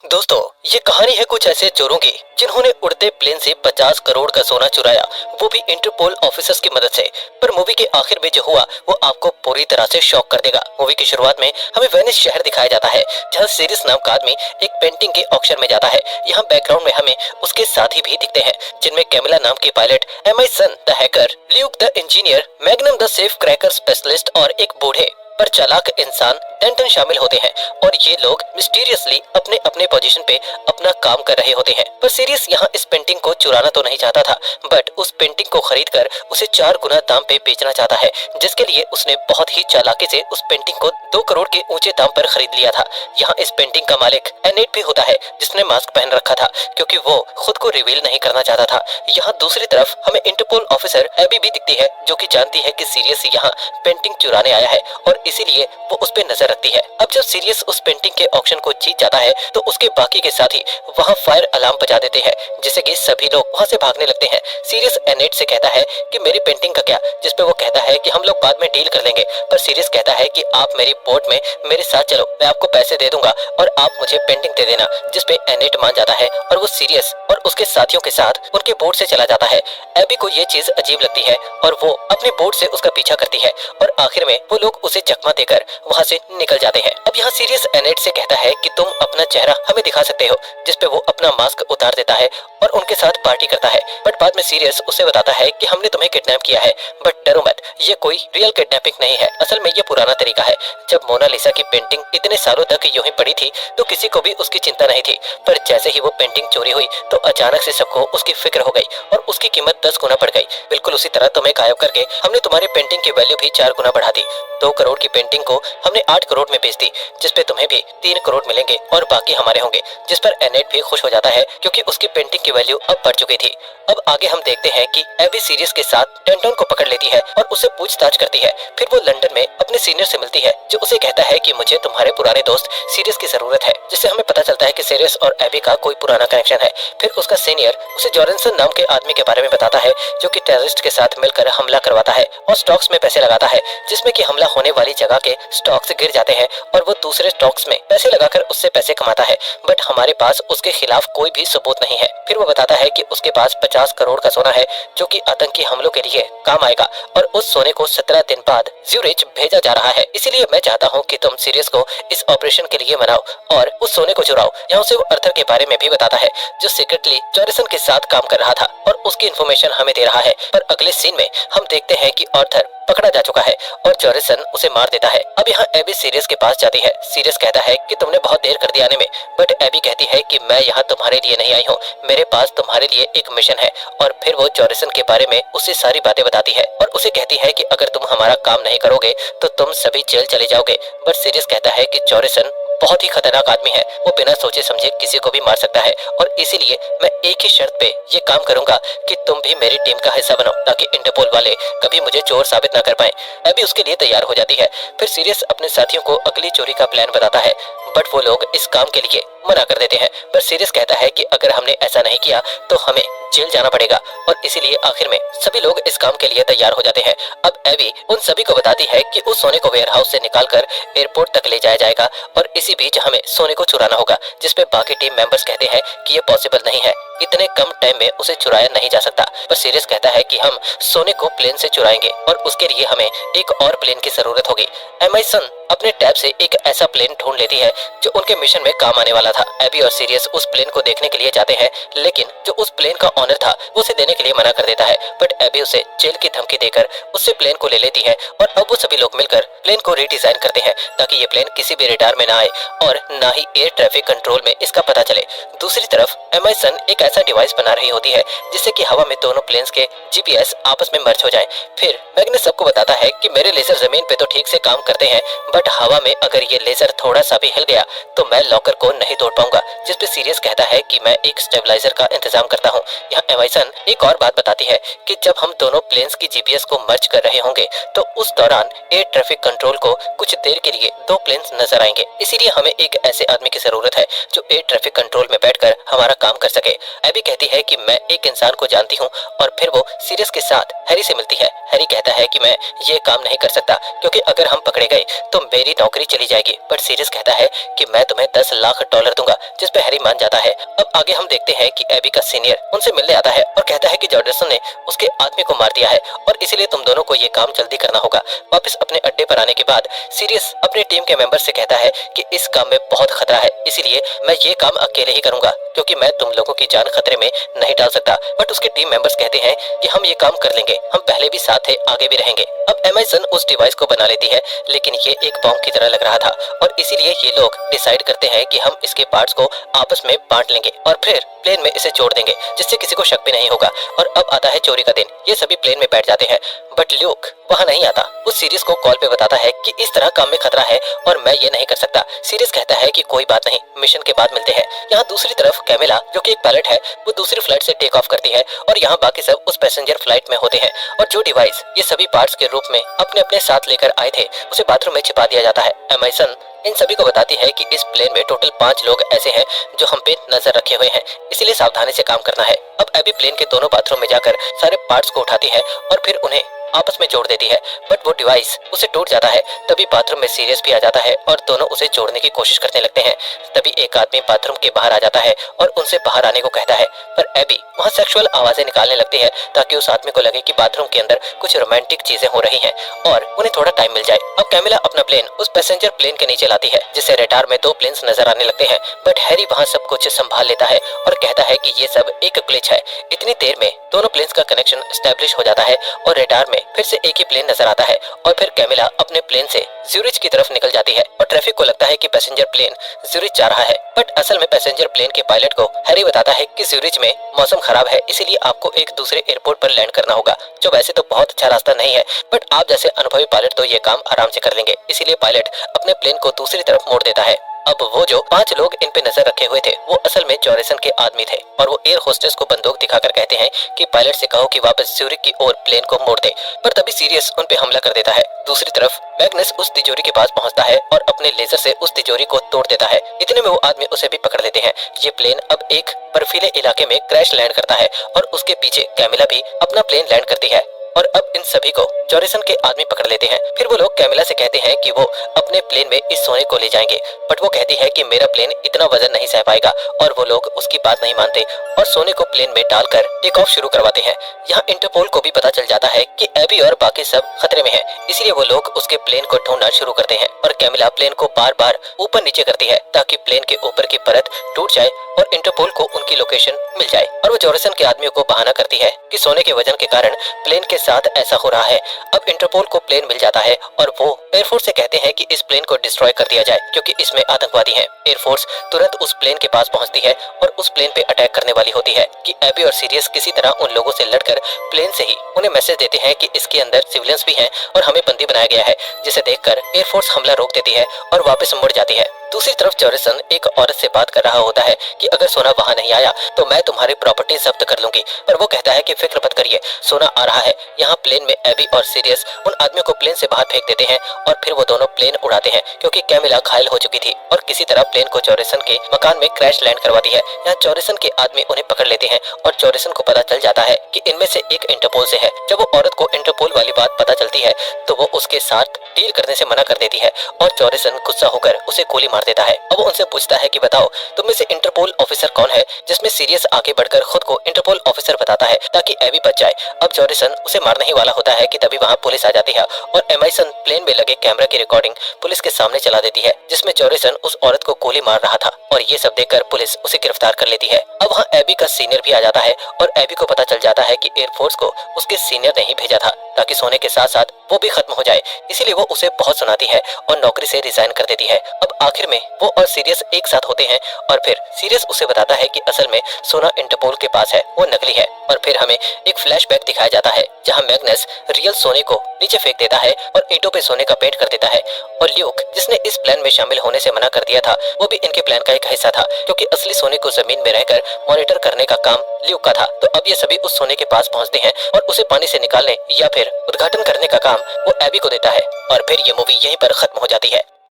दोस्तों, ये कहानी है कुछ ऐसे चोरों की जिन्होंने उड़ते प्लेन से 50 करोड़ का सोना चुराया, वो भी इंटरपोल ऑफिसर्स की मदद से। पर मूवी के आखिर में जो हुआ वो आपको पूरी तरह से शॉक कर देगा। मूवी की शुरुआत में हमें वेनिस शहर दिखाया जाता है, जहाँ सीरियस नाम का आदमी एक पेंटिंग के ऑक्शन में जाता है। यहाँ बैकग्राउंड में हमें उसके साथी भी दिखते हैं, जिनमें कैमिला नाम की पायलट, एम आई सन the hacker, Luke the engineer, Magnum the safe cracker specialist और एक बूढ़े पर चालाक इंसान डेंटन शामिल होते हैं। और ये लोग मिस्टीरियसली अपने अपने पोजीशन पे अपना काम कर रहे होते हैं। पर सीरियस यहाँ इस पेंटिंग को चुराना तो नहीं चाहता था, बट उस पेंटिंग को खरीद कर उसे 4 गुना दाम पे बेचना चाहता है, जिसके लिए उसने बहुत ही चालाकी से उस पेंटिंग को 2 करोड़ के ऊंचे दाम पर खरीद लिया था। यहाँ इस पेंटिंग का मालिक एनेट भी होता है, जिसने मास्क पहन रखा था क्योंकि वो खुद को रिवील नहीं करना चाहता था। यहाँ दूसरी तरफ हमें इंटरपोल ऑफिसर एबी भी दिखती है, जो कि जानती है कि सीरियस यहाँ पेंटिंग चुराने आया है और इसीलिए वो उस पे नजर रखती है। अब जब सीरियस उस पेंटिंग के ऑक्शन को जीत जाता है तो उसके बाकी के साथी वहाँ फायर अलार्म बजा देते हैं, जिससे कि सभी लोग वहाँ से भागने लगते हैं। सीरियस एनेट से कहता है कि मेरी पेंटिंग का क्या, जिसपे वो कहता है कि हम लोग बाद में डील कर लेंगे। पर सीरियस कहता है कि आप मेरी बोट में मेरे साथ चलो, मैं आपको पैसे दे दूंगा और आप मुझे पेंटिंग दे देना, जिसपे एनेट मान जाता है और वो सीरियस और उसके साथियों के साथ उनके बोट से चला जाता है। एबी को ये चीज अजीब लगती है और वो अपने बोट से उसका पीछा करती है और आखिर में वो लोग उसे चकमा देकर वहाँ से निकल जाते हैं। अब यहाँ सीरियस एनेट से कहता है कि तुम अपना चेहरा हमें दिखा सकते हो, जिसपे वो अपना मास्क उतार देता है और उनके साथ पार्टी करता है। बट बाद में सीरियस उसे बताता है कि हमने तुम्हें किडनैप किया है, बट डरो मत, ये कोई रियल किडनैपिंग नहीं है। असल में ये पुराना तरीका है। जब मोनालिसा की पेंटिंग इतने सालों तक यूं ही पड़ी थी तो किसी को भी उसकी चिंता नहीं थी, पर जैसे ही वो पेंटिंग चोरी हुई तो अचानक से सबको उसकी फिक्र हो गई और उसकी कीमत 10 गुना बढ़ गई। बिल्कुल उसी तरह तुम्हें गायब करके हमने तुम्हारी पेंटिंग की वैल्यू भी 4 गुना बढ़ा दी। 2 करोड़ की पेंटिंग को हमने 8 करोड़ में बेच दी, जिसपे तुम्हें भी 3 करोड़ मिलेंगे और बाकी हमारे होंगे। जिस पर एनेट भी खुश हो जाता है क्योंकि उसकी पेंटिंग की वैल्यू अब बढ़ चुकी थी। अब आगे हम देखते हैं कि एबी सीरियस के साथ डेंटन को पकड़ लेती है और उससे पूछताछ करती है। फिर वो लंदन में अपने सीनियर से मिलती है, जो उसे कहता है कि मुझे तुम्हारे पुराने दोस्त सीरियस की जरूरत है, जिससे हमें पता चलता है कि सीरियस और एबी का कोई पुराना कनेक्शन है। फिर उसका सीनियर उसे जॉरेंसन नाम के आदमी के बारे में बताता है, जो कि टेररिस्ट के साथ मिलकर हमला करवाता है और स्टॉक्स में पैसे लगाता है, जिसमें कि हमला होने वाली जगह के स्टॉक्स गिर जाते हैं और वो दूसरे स्टॉक्स में पैसे लगाकर उससे पैसे कमाता है। बट हमारे पास उसके खिलाफ कोई भी सबूत नहीं है। फिर वो बताता है कि उसके पास 50 करोड़ का सोना है, जो कि आतंकी हमलों के लिए काम आएगा और उस सोने को 17 दिन बाद ज्यूरिच भेजा जा रहा है। इसीलिए मैं चाहता हूँ कि तुम सीरियस को इस ऑपरेशन के लिए मनाओ और उस सोने को चुराओ। यहाँ से वो अर्थर के बारे में भी बताता है, जो सीक्रेटली जॉरिसन के साथ काम कर रहा था और उसकी इन्फॉर्मेशन हमें दे रहा है। पर अगले सीन में हम देखते हैं कि अर्थर पकड़ा जा चुका है और जॉरिसन उसे मार देता है। अब यहाँ एबी सीरियस के पास जाती है। सीरियस कहता है कि तुमने बहुत देर कर दी आने में, बट एबी कहती है कि मैं यहाँ तुम्हारे लिए नहीं आई हूँ, मेरे पास तुम्हारे लिए एक मिशन है। और फिर वो जॉरिसन के बारे में उसे सारी बातें बताती है और उसे कहती है कि अगर तुम हमारा काम नहीं करोगे तो तुम सभी जेल चले जाओगे। बट सीरियस कहता है कि जॉरिसन बहुत ही खतरनाक आदमी है, वो बिना सोचे समझे किसी को भी मार सकता है और इसीलिए मैं एक ही शर्त पे ये काम करूंगा कि तुम भी मेरी टीम का हिस्सा बनो, ताकि इंटरपोल वाले कभी मुझे चोर साबित ना कर पाए। एबी उसके लिए तैयार हो जाती है। फिर सीरियस अपने साथियों को अगली चोरी का प्लान बताता है, बट वो लोग इस काम के लिए मना कर देते हैं। पर सीरियस कहता है कि अगर हमने ऐसा नहीं किया तो हमें जेल जाना पड़ेगा और इसीलिए आखिर में सभी लोग इस काम के लिए तैयार हो जाते हैं। अब एबी उन सभी को बताती है कि उस सोने को वेयरहाउस से निकालकर एयरपोर्ट तक ले जाया जाएगा और इसी बीच हमें सोने को चुराना होगा, जिसपे बाकी टीम मेंबर्स कहते हैं कि ये पॉसिबल नहीं है, इतने कम टाइम में उसे चुराया नहीं जा सकता। पर सीरियस कहता है कि हम सोने को प्लेन से चुराएंगे और उसके लिए हमें एक और प्लेन की जरूरत होगी। एम आई सन अपने टैब से एक ऐसा प्लेन ढूंढ लेती है जो उनके मिशन में काम आने वाला था। एबी और सीरियस उस प्लेन को देखने के लिए जाते हैं, लेकिन जो उस प्लेन का ऑनर था वो उसे देने के लिए मना कर देता है। बट एबी उसे जेल की धमकी देकर उससे प्लेन को ले लेती है और अब वो सभी लोग मिलकर प्लेन को रीडिजाइन करते हैं ताकि ये प्लेन किसी भी रडार में ना आए और ना ही एयर ट्रैफिक कंट्रोल में इसका पता चले। दूसरी तरफ एम आई सन एक ऐसा डिवाइस बना रही होती है जिससे कि हवा में दोनों प्लेन्स के जीपीएस आपस में मर्ज हो जाएं। फिर मैग्नस सबको बताता है कि मेरे लेजर जमीन पे तो ठीक से काम करते हैं, बट हवा में अगर ये लेजर थोड़ा सा भी हिल गया तो मैं लॉकर को नहीं तोड़ पाऊंगा, जिसपे सीरियस कहता है कि मैं एक स्टेबलाइजर का इंतजाम करता हूँ। यहाँ एम आई सन एक और बात बताती है कि जब हम दोनों प्लेन्स की जीपीएस को मर्ज कर रहे होंगे तो उस दौरान एयर ट्रैफिक कंट्रोल को कुछ देर के लिए 2 प्लेन्स नजर आएंगे, इसीलिए हमें एक ऐसे आदमी की जरूरत है जो एयर ट्रैफिक कंट्रोल में बैठकर हमारा काम कर सके। एबी कहती है कि मैं एक इंसान को जानती हूँ और फिर वो सीरियस के साथ हैरी से मिलती है। हैरी कहता है कि मैं ये काम नहीं कर सकता क्योंकि अगर हम पकड़े गए तो मेरी नौकरी चली जाएगी। बट सीरियस कहता है कि मैं तुम्हें $10 लाख दूंगा, जिस पे हैरी मान जाता है। अब आगे हम देखते हैं कि एबी का सीनियर उनसे मिलने आता है और कहता है कि जॉर्डसन ने उसके आदमी को मार दिया है और इसीलिए तुम दोनों को ये काम जल्दी करना होगा। वापस अपने अड्डे पर आने के बाद सीरियस अपनी टीम के मेंबर से कहता है कि इस काम में बहुत खतरा है, इसीलिए मैं ये काम अकेले ही करूंगा क्योंकि मैं तुम लोगों की जान खतरे में नहीं डाल सकता। बट उसके टीम मेंबर्स कहते हैं कि हम ये काम कर लेंगे, हम पहले भी साथ थे, आगे भी रहेंगे। अब एमाजन उस डिवाइस को बना लेती है, लेकिन ये एक बॉम्ब की तरह लग रहा था और इसीलिए ये लोग डिसाइड करते हैं कि हम इसके पार्ट्स को आपस में बांट लेंगे और फिर प्लेन में इसे जोड़ देंगे, जिससे किसी को शक भी नहीं होगा। और अब आता है चोरी का दिन। ये सभी प्लेन में बैठ जाते हैं, बट ल्यूक वहाँ नहीं आता। वो सीरियस को कॉल पे बताता है कि इस तरह काम में खतरा है और मैं ये नहीं कर सकता। सीरियस कहता है कि कोई बात नहीं, मिशन के बाद मिलते हैं। यहाँ दूसरी तरफ कैमिला, जो कि एक पायलट है, वो दूसरी फ्लाइट से टेक ऑफ करती है और यहाँ बाकी सब उस पैसेंजर फ्लाइट में होते हैं और जो डिवाइस ये सभी पार्ट्स के रूप में अपने अपने साथ लेकर आए थे उसे बाथरूम में छिपा दिया जाता है। एमाजन इन सभी को बताती है कि इस प्लेन में टोटल 5 लोग ऐसे हैं जो हम पे नजर रखे हुए हैं, इसीलिए सावधानी से काम करना है। अब एबी प्लेन के दोनों बाथरूम में जाकर सारे पार्ट्स को उठाती है और फिर उन्हें आपस में जोड़ देती है, बट वो डिवाइस उसे टूट जाता है। तभी बाथरूम में सीरियस भी आ जाता है और दोनों उसे जोड़ने की कोशिश करने लगते हैं। तभी एक आदमी बाथरूम के बाहर आ जाता है और उनसे बाहर आने को कहता है, पर एबी वहाँ सेक्सुअल आवाजें निकालने लगती है ताकि उस आदमी को लगे कि बाथरूम के अंदर कुछ रोमांटिक चीजें हो रही हैं और उन्हें थोड़ा टाइम मिल जाए। अब कैमिला अपना प्लेन उस पैसेंजर प्लेन के नीचे लाती है, जिससे रडार में 2 प्लेन्स नजर आने लगते हैं, बट हैरी वहाँ सब कुछ संभाल लेता है और कहता है कि ये सब एक ग्लिच है। इतनी देर में दोनों प्लेन्स का कनेक्शन एस्टेब्लिश हो जाता है और रडार में फिर से एक ही प्लेन नजर आता है और फिर कैमिला अपने प्लेन से ज्यूरिच की तरफ निकल जाती है और ट्रैफिक को लगता है कि पैसेंजर प्लेन ज्यूरिच जा रहा है, बट असल में पैसेंजर प्लेन के पायलट को हैरी बताता है कि ज्यूरिच में मौसम खराब है, इसीलिए आपको एक दूसरे एयरपोर्ट पर लैंड करना होगा, जो वैसे तो बहुत अच्छा रास्ता नहीं है, बट आप जैसे अनुभवी पायलट तो ये काम आराम से कर लेंगे। इसीलिए पायलट अपने प्लेन को दूसरी तरफ मोड़ देता है। अब वो जो 5 लोग इन पे नजर रखे हुए थे वो असल में जॉरिसन के आदमी थे और वो एयर होस्टेस को बंदूक दिखाकर कहते हैं कि पायलट से कहो कि वापस ज्यूरिक की ओर प्लेन को मोड़ दे, पर तभी सीरियस उन पे हमला कर देता है। दूसरी तरफ मैग्नस उस तिजोरी के पास पहुंचता है और अपने लेजर से उस तिजोरी को तोड़ देता है। इतने में वो आदमी उसे भी पकड़ लेते हैं। ये प्लेन अब एक बर्फीले इलाके में क्रैश लैंड करता है और उसके पीछे कैमिला भी अपना प्लेन लैंड करती है और अब इन सभी को जॉरिसन के आदमी पकड़ लेते हैं। फिर वो लोग कैमिला से कहते हैं कि वो अपने प्लेन में इस सोने को ले जाएंगे, बट वो कहती है कि मेरा प्लेन इतना वजन नहीं सह पाएगा और वो लोग उसकी बात नहीं मानते और सोने को प्लेन में डालकर टेक ऑफ शुरू करवाते हैं। यहाँ इंटरपोल को भी पता चल जाता है कि एबी और बाकी सब खतरे में हैं, इसलिए वो लोग उसके प्लेन को ढूंढना शुरू करते हैं और कैमिला प्लेन को बार बार ऊपर नीचे करती है ताकि प्लेन के ऊपर की परत टूट जाए और इंटरपोल को उनकी लोकेशन मिल जाए। और वो जॉरिसन के आदमियों को बहाना करती है कि सोने के वजन के कारण प्लेन के साथ ऐसा हो रहा है। अब इंटरपोल को प्लेन मिल जाता है और वो एयरफोर्स से कहते हैं कि इस प्लेन को डिस्ट्रॉय कर दिया जाए क्योंकि इसमें आतंकवादी हैं। एयरफोर्स तुरंत उस प्लेन के पास पहुंचती है और उस प्लेन पे अटैक करने वाली होती है कि एबी और सीरियस किसी तरह उन लोगों से लड़कर प्लेन से ही उन्हें मैसेज देते हैं कि इसके अंदर सिविलियंस भी हैं और हमें बंदी बनाया गया है, जिसे देखकर एयरफोर्स हमला रोक देती है और वापस मुड़ जाती है। दूसरी तरफ जॉरिसन एक औरत से बात कर रहा होता है कि अगर सोना वहाँ नहीं आया तो मैं तुम्हारी प्रॉपर्टी जब्त कर लूंगी, पर वो कहता है कि फिक्र मत करिए, सोना आ रहा है। यहाँ प्लेन में एबी और सीरियस उन आदमियों को प्लेन से बाहर फेंक देते हैं और फिर वो दोनों प्लेन उड़ाते हैं क्योंकि कैमिला घायल हो चुकी थी और किसी तरह प्लेन को जॉरिसन के मकान में क्रैश लैंड करवाती है। यहाँ जॉरिसन के आदमी उन्हें पकड़ लेते हैं और जॉरिसन को पता चल जाता है कि इनमें से एक इंटरपोल से है। जब वो औरत को इंटरपोल वाली बात पता चलती है तो वो उसके साथ डील करने से मना कर देती है और जॉरिसन गुस्सा होकर उसे गोली मार देता है। अब वो उनसे पूछता है कि बताओ तुम में से इंटरपोल ऑफिसर कौन है, जिसमें सीरियस आगे बढ़कर खुद को इंटरपोल ऑफिसर बताता है ताकि एबी बच जाए। अब जॉरिसन उसे मारने ही वाला होता है कि तभी वहाँ पुलिस आ जाती है और एमाजन प्लेन में लगे कैमरा की रिकॉर्डिंग पुलिस के सामने चला देती है जिसमें जॉरिसन उस औरत को गोली मार रहा था और ये सब देखकर पुलिस उसे गिरफ्तार कर लेती है। अब वहाँ एबी का सीनियर भी आ जाता है और एबी को पता चल जाता है कि एयरफोर्स को उसके सीनियर ने ही भेजा था ताकि सोने के साथ साथ वो भी खत्म हो जाए, इसीलिए वो उसे बहुत सुनाती है और नौकरी से रिजाइन कर देती है। अब आखिर में वो और सीरियस एक साथ होते हैं और फिर सीरियस उसे बताता है कि असल में सोना इंटरपोल के पास है, वो नकली है। और फिर हमें एक फ्लैशबैक दिखाया जाता है जहां मैग्नस रियल सोने को नीचे फेंक देता है और ईंटों पे सोने का पेंट कर देता है और ल्यूक जिसने इस प्लान में शामिल होने से मना कर दिया था वो भी इनके प्लान का एक हिस्सा था क्योंकि असली सोने को जमीन में रहकर मॉनिटर करने का काम ल्यूक का था। तो अब ये सभी उस सोने के पास पहुंचते हैं और उसे पानी से निकालने या फिर उद्घाटन करने का काम वो एबी को देता है और फिर ये मूवी यहीं पर खत्म हो जाती है।